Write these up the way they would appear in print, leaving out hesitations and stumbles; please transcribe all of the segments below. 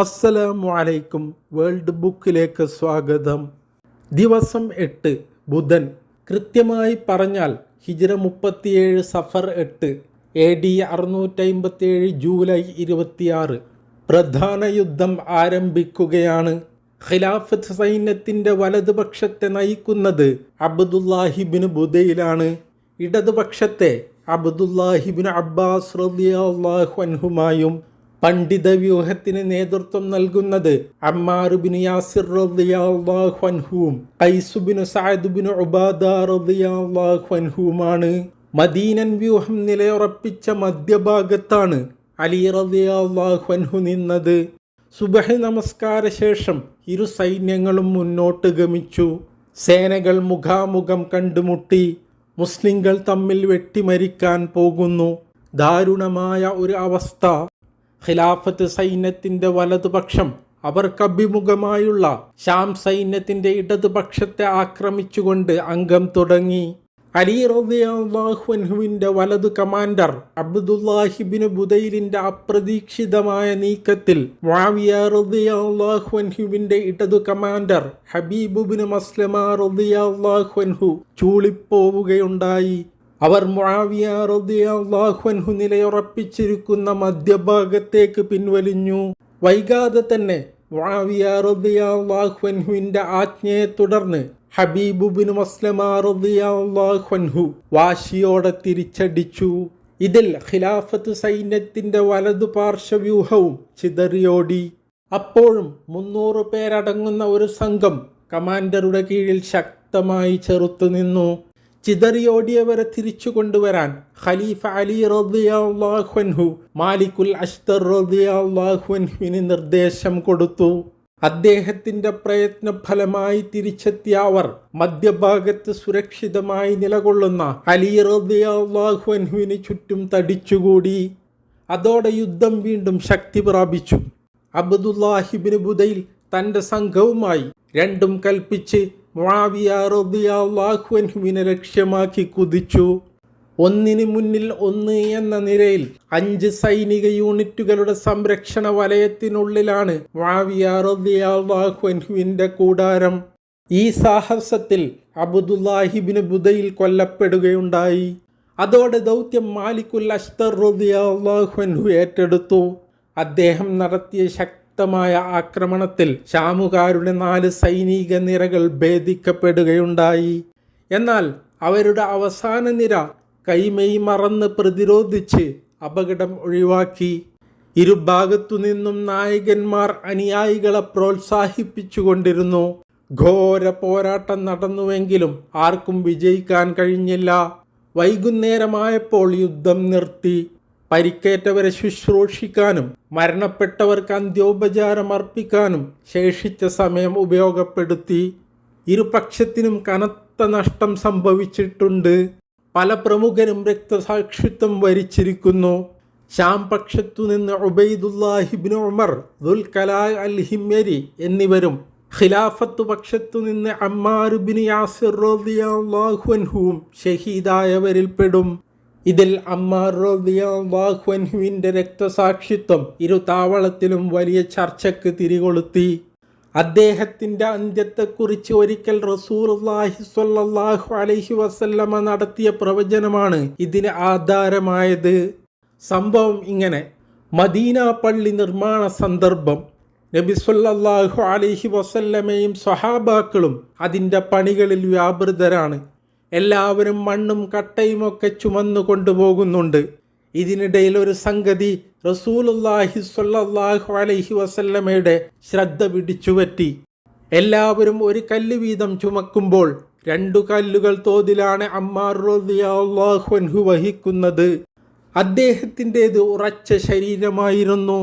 അസ്സലാമു അലൈക്കും. വേൾഡ് ബുക്കിലേക്ക് സ്വാഗതം. ദിവസം 8 ബുധൻ. കൃത്യമായി പറഞ്ഞാൽ ഹിജ്റ 37 സഫർ 8 AD 657 ജൂലൈ 26. പ്രധാന യുദ്ധം ആരംഭിക്കുകയാണ്. ഖിലാഫത്ത് സൈന്യത്തിൻ്റെ വലതുപക്ഷത്തെ നയിക്കുന്നത് അബ്ദുല്ലാഹിബ്നു ബുദൈലാണ്. ഇടതുപക്ഷത്തെ അബ്ദുല്ലാഹിബ്നു അബ്ബാസ് റളിയല്ലാഹു അൻഹുമായും പണ്ഡിത വ്യൂഹത്തിന് നേതൃത്വം നൽകുന്നത് അമ്മാർ ബിൻ യാസിർ റളിയല്ലാഹു അൻഹുവും ഖൈസ് ബിൻ സഅദ് ബിൻ ഉബാദ റളിയല്ലാഹു അൻഹുവുമാണ്. മദീനൻ വ്യൂഹം നിലയുറപ്പിച്ച മധ്യഭാഗത്താണ് അലി റളിയല്ലാഹു അൻഹു നിന്നത്. സുബഹ് നമസ്കാര ശേഷം ഇരു സൈന്യങ്ങളും മുന്നോട്ട് ഗമിച്ചു. സേനകൾ മുഖാമുഖം കണ്ടുമുട്ടി. മുസ്ലിങ്ങൾ തമ്മിൽ വെട്ടിമരിക്കാൻ പോകുന്നു. ദാരുണമായ ഒരു അവസ്ഥ. ഖിലാഫത്ത് സൈന്യത്തിൻ്റെ വലതുപക്ഷം അവർക്കഭിമുഖമായുള്ള ഷാം സൈന്യത്തിൻ്റെ ഇടതുപക്ഷത്തെ ആക്രമിച്ചുകൊണ്ട് അംഗം തുടങ്ങി. അലി റളിയല്ലാഹു അൻഹുവിൻ്റെ വലതു കമാൻഡർ അബ്ദുല്ലാഹിബ്നു ബുദൈലിൻ്റെ അപ്രതീക്ഷിതമായ നീക്കത്തിൽ മുആവിയ റളിയല്ലാഹു അൻഹുവിൻ്റെ ഇടതു കമാൻഡർ ഹബീബ് ബിൻ മസ്ലമ റളിയല്ലാഹു അൻഹു ചൂളിപ്പോവുകയുണ്ടായി. അവർ മുആവിയ റളിയല്ലാഹു അൻഹു നിലയുറപ്പിച്ചിരിക്കുന്ന മധ്യഭാഗത്തേക്ക് പിൻവലിഞ്ഞു. വൈകാതെ തന്നെ മുആവിയ റളിയല്ലാഹു അൻഹുവിൻ്റെ ആജ്ഞയെ തുടർന്ന് ഹബീബ് ബിൻ മസ്ലമ റളിയല്ലാഹു അൻഹു വാശിയോടെ തിരിച്ചടിച്ചു. ഇതിൽ ഖിലാഫത്ത് സൈന്യത്തിൻ്റെ വലതു പാർശ്വവ്യൂഹവും ചിതറിയോടി. അപ്പോഴും 300 പേരടങ്ങുന്ന ഒരു സംഘം കമാൻഡറുടെ കീഴിൽ ശക്തമായി ചെറുത്തുനിന്നു. ചിതറിയോടിയവരെ തിരിച്ചു കൊണ്ടുവരാൻ ഖലീഫ അലി റളിയല്ലാഹു അൻഹു മാലിക്കുൽ അശ്തർ റളിയല്ലാഹു അൻഹുവിന് നിർദ്ദേശം കൊടുത്തു. അദ്ദേഹത്തിൻ്റെ പ്രയത്നഫലമായി തിരിച്ചെത്തിയ അവർ മധ്യഭാഗത്ത് സുരക്ഷിതമായി നിലകൊള്ളുന്ന അലി റളിയല്ലാഹു അൻഹുവിന് ചുറ്റും തടിച്ചുകൂടി. അതോടെ യുദ്ധം വീണ്ടും ശക്തി പ്രാപിച്ചു. അബ്ദുല്ലാഹിബ്നു ബുദൈൽ തൻ്റെ സംഘവുമായി രണ്ടും കൽപ്പിച്ച് മുആവിയ റളിയല്ലാഹു അൻഹുവിനെ ലക്ഷ്യമാക്കി കുതിച്ചു. ഒന്നിന് മുന്നിൽ ഒന്ന് എന്ന നിലയിൽ 5 സൈനിക യൂണിറ്റുകളുടെ സംരക്ഷണ വലയത്തിനുള്ളിലാണ് മുആവിയ റളിയല്ലാഹു അൻഹുവിൻ്റെ കൂടാരം. ഈ സാഹസത്തിൽ അബ്ദുല്ലാഹിബ്നു ബുദൈൽ കൊല്ലപ്പെടുകയുണ്ടായി. അതോടെ ദൗത്യം മാലിക്കുൽ അശ്തർ റളിയല്ലാഹു അൻഹു ഏറ്റെടുത്തു. അദ്ദേഹം നടത്തിയ ശക്തമായ ആക്രമണത്തിൽ ഷാമുകാരുടെ 4 സൈനിക നിരകൾ ഭേദിക്കപ്പെടുകയുണ്ടായി. എന്നാൽ അവരുടെ അവസാന നിര കൈമെയ് മറന്ന് പ്രതിരോധിച്ച് അപകടം ഒഴിവാക്കി. ഇരുഭാഗത്തു നിന്നും നായകന്മാർ അനുയായികളെ പ്രോത്സാഹിപ്പിച്ചുകൊണ്ടിരുന്നു. ഘോര പോരാട്ടം നടന്നുവെങ്കിലും ആർക്കും വിജയിക്കാൻ കഴിഞ്ഞില്ല. വൈകുന്നേരമായപ്പോൾ യുദ്ധം നിർത്തി. പരിക്കേറ്റവരെ ശുശ്രൂഷിക്കാനും മരണപ്പെട്ടവർക്ക് അന്ത്യോപചാരം അർപ്പിക്കാനും ശേഷിച്ച സമയം ഉപയോഗപ്പെടുത്തി. ഇരുപക്ഷത്തിനും കനത്ത നഷ്ടം സംഭവിച്ചിട്ടുണ്ട്. പല പ്രമുഖരും രക്തസാക്ഷിത്വം വരിച്ചിരിക്കുന്നു. ഷാം പക്ഷത്തുനിന്ന് ഉബൈദുല്ലാഹിബ്നു ഉമർ, ദുൽകലാ അൽ ഹിമ്യരി എന്നിവരും ഖിലാഫത്ത് പക്ഷത്തുനിന്ന് അമ്മാർ ബിൻ യാസിർ റളിയല്ലാഹു അൻഹുവും ഷഹീദായവരിൽപ്പെടും. ഇതിൽ അമ്മാർ റളിയല്ലാഹു അൻഹുവിൻ്റെ രക്തസാക്ഷിത്വം ഇരു താവളത്തിലും വലിയ ചർച്ചയ്ക്ക് തിരികൊളുത്തി. അദ്ദേഹത്തിൻ്റെ അന്ത്യത്തെക്കുറിച്ച് ഒരിക്കൽ റസൂലുള്ളാഹി സ്വല്ലല്ലാഹു അലൈഹി വസല്ലമ നടത്തിയ പ്രവചനമാണ് ഇതിന് ആധാരമായത്. സംഭവം ഇങ്ങനെ: മദീന പള്ളി നിർമ്മാണ സന്ദർഭം. നബി സ്വല്ലല്ലാഹു അലൈഹി വസല്ലമയും സ്വഹാബാക്കളും അതിൻ്റെ പണികളിൽ വ്യാപൃതരാണ്. എല്ലാവരും മണ്ണും കട്ടയുമൊക്കെ ചുമന്നു കൊണ്ടുപോകുന്നുണ്ട്. ഇതിനിടയിൽ ഒരു സംഗതി റസൂലുള്ളാഹി സ്വല്ലല്ലാഹു അലൈഹി വസല്ലമയുടെ ശ്രദ്ധ പിടിച്ചുപറ്റി. എല്ലാവരും ഒരു കല്ല് വീതം ചുമക്കുമ്പോൾ 2 കല്ലുകൾ തോതിലാണ് അമ്മാർ റളിയല്ലാഹു അൻഹു വഹിക്കുന്നത്. അദ്ദേഹത്തിൻ്റേത് ഉറച്ച ശരീരമായിരുന്നു.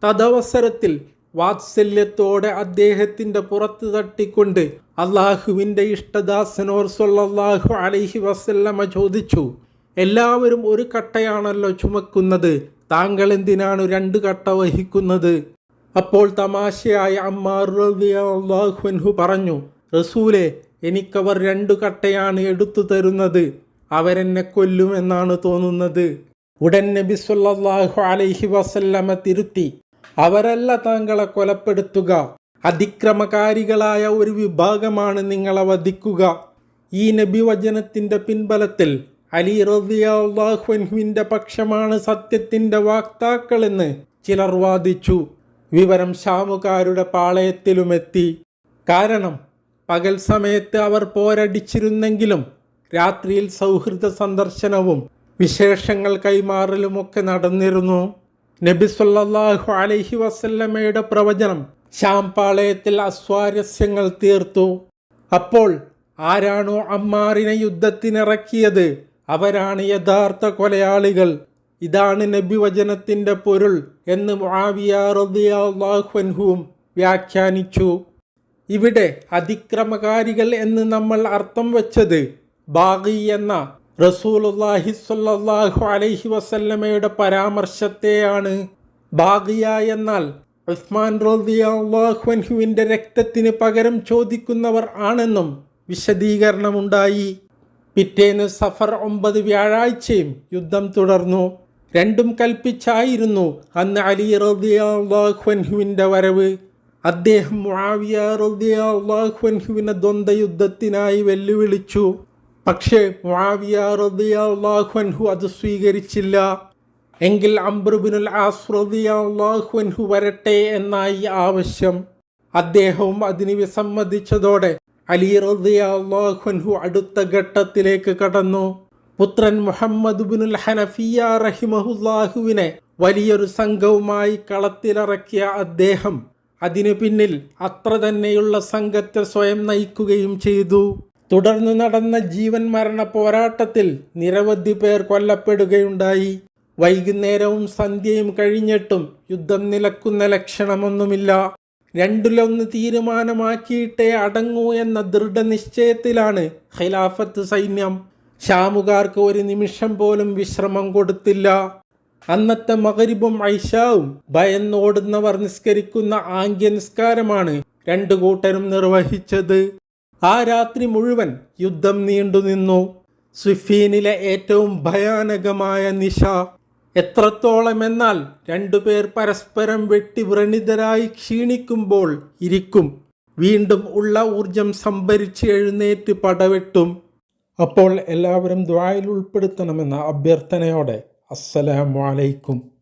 തദവസരത്തിൽ വാത്സല്യത്തോടെ അദ്ദേഹത്തിൻ്റെ പുറത്ത് തട്ടിക്കൊണ്ട് അള്ളാഹുവിൻ്റെ ഇഷ്ടദാസനോർ സ്വല്ലല്ലാഹു അലൈഹി വസല്ലമ ചോദിച്ചു, എല്ലാവരും ഒരു കട്ടയാണല്ലോ ചുമക്കുന്നത്, താങ്കൾ എന്തിനാണ് 2 കട്ട വഹിക്കുന്നത്? അപ്പോൾ തമാശയായ അമ്മാർ റളിയല്ലാഹു അൻഹു പറഞ്ഞു, റസൂലേ, എനിക്കവർ 2 കട്ടയാണ് എടുത്തു തരുന്നത്, അവരെന്നെ കൊല്ലുമെന്നാണ് തോന്നുന്നത്. ഉടൻ നബി സല്ലല്ലാഹു അലൈഹി വസല്ലമ തിരുത്തി, അവരല്ല താങ്കളെ കൊലപ്പെടുത്തുക, അതിക്രമകാരികളായ ഒരു വിഭാഗമാണ് നിങ്ങളെ വധിക്കുക. ഈ നബിവചനത്തിന്റെ പിൻബലത്തിൽ അലി റളിയല്ലാഹു അൻഹുവിന്റെ പക്ഷമാണ് സത്യത്തിന്റെ വാക്താക്കളെന്ന് ചിലർ വാദിച്ചു. വിവരം ശാമുകാരുടെ പാളയത്തിലുമെത്തി. കാരണം പകൽ സമയത്ത് അവർ പോരടിച്ചിരുന്നെങ്കിലും രാത്രിയിൽ സൗഹൃദ സന്ദർശനവും വിശേഷങ്ങൾ കൈമാറലുമൊക്കെ നടന്നിരുന്നു. നബി സല്ലല്ലാഹു അലൈഹി വസല്ലമയുടെ പ്രവചനം ശാം പാളയത്തിൽ അസ്വാരസ്യങ്ങൾ തീർത്തു. അപ്പോൾ ആരാണോ അമ്മാറിനെ യുദ്ധത്തിനിറക്കിയത് അവരാണ് യഥാർത്ഥ കൊലയാളികൾ. ഇതാണ് നബിവചനത്തിന്റെ പൊരുൾ എന്ന് മുആവിയ റളിയല്ലാഹു അൻഹുവും വ്യാഖ്യാനിച്ചു. ഇവിടെ അതിക്രമകാരികൾ എന്ന് നമ്മൾ അർത്ഥം വെച്ചത് ബാഗി എന്ന റസൂലുള്ളാഹി സ്വല്ലല്ലാഹു അലൈഹി വസല്ലമയുടെ പരാമർശത്തെയാണ്. ബാഗിയ എന്നാൽ ഉസ്മാൻ റളിയല്ലാഹു അൻഹുവിന്റെ രക്തത്തിന് പകരം ചോദിക്കുന്നവർ ആണെന്നും വിശദീകരണമുണ്ടായി. പിറ്റേന്ന് സഫർ 9 വ്യാഴാഴ്ചയും യുദ്ധം തുടർന്നു. രണ്ടും കൽപ്പിച്ചായിരുന്നു അന്ന് അലി റളിയല്ലാഹു അൻഹുവിന്റെ വരവ്. അദ്ദേഹം മുആവിയ റളിയല്ലാഹു അൻഹുവിനെ ദ്വന്ദ്വയുദ്ധത്തിനായി വെല്ലുവിളിച്ചു. പക്ഷേ മുആവിയ റളിയല്ലാഹു അൻഹു അത് സ്വീകരിച്ചില്ല. എങ്കിൽ അംർ ഇബ്നുൽ ആസ് റളിയല്ലാഹു അൻഹു വരട്ടെ എന്നായി ആവശ്യം. അദ്ദേഹവും അതിന് വിസമ്മതിച്ചതോടെ അലി റളിയല്ലാഹു അൻഹു അടുത്ത ഘട്ടത്തിലേക്ക് കടന്നു. പുത്രൻ മുഹമ്മദ് ഇബ്നുൽ ഹനഫിയ റഹിമഹുല്ലാഹുവിനെ വലിയൊരു സംഘവുമായി കളത്തിലിറക്കിയ അദ്ദേഹം അതിനു പിന്നിൽ അത്ര തന്നെയുള്ള സംഘത്തെ സ്വയം നയിക്കുകയും ചെയ്തു. തുടർന്ന് നടന്ന ജീവൻ മരണ പോരാട്ടത്തിൽ നിരവധി പേർ കൊല്ലപ്പെടുകയുണ്ടായി. വൈകുന്നേരവും സന്ധ്യയും കഴിഞ്ഞിട്ടും യുദ്ധം നിലക്കുന്ന ലക്ഷണമൊന്നുമില്ല. രണ്ടിലൊന്ന് തീരുമാനമാക്കിയിട്ടേ അടങ്ങൂ എന്ന ദൃഢനിശ്ചയത്തിലാണ് ഖിലാഫത്ത് സൈന്യം. ഷാമുകാർക്ക് ഒരു നിമിഷം പോലും വിശ്രമം കൊടുത്തില്ല. അന്നത്തെ മഗ്രിബും ഐശാവും ഭയന്നോടുന്നവർ നിസ്കരിക്കുന്ന ആംഗ്യ നിസ്കാരമാണ് രണ്ടു കൂട്ടരും നിർവഹിച്ചത്. ആ രാത്രി മുഴുവൻ യുദ്ധം നീണ്ടുനിന്നു. സിഫീനിലെ ഏറ്റവും ഭയാനകമായ നിശ. എത്രത്തോളം എന്നാൽ രണ്ടുപേർ പരസ്പരം വെട്ടി വ്രണിതരായി ക്ഷീണിക്കുമ്പോൾ ഇരിക്കും, വീണ്ടും ഉള്ള ഊർജം സംഭരിച്ച് എഴുന്നേറ്റ് പടവെട്ടും. അപ്പോൾ എല്ലാവരും ദുആയിൽ ഉൾപ്പെടുത്തണമെന്ന അഭ്യർത്ഥനയോടെ അസ്സലാമു അലൈക്കും.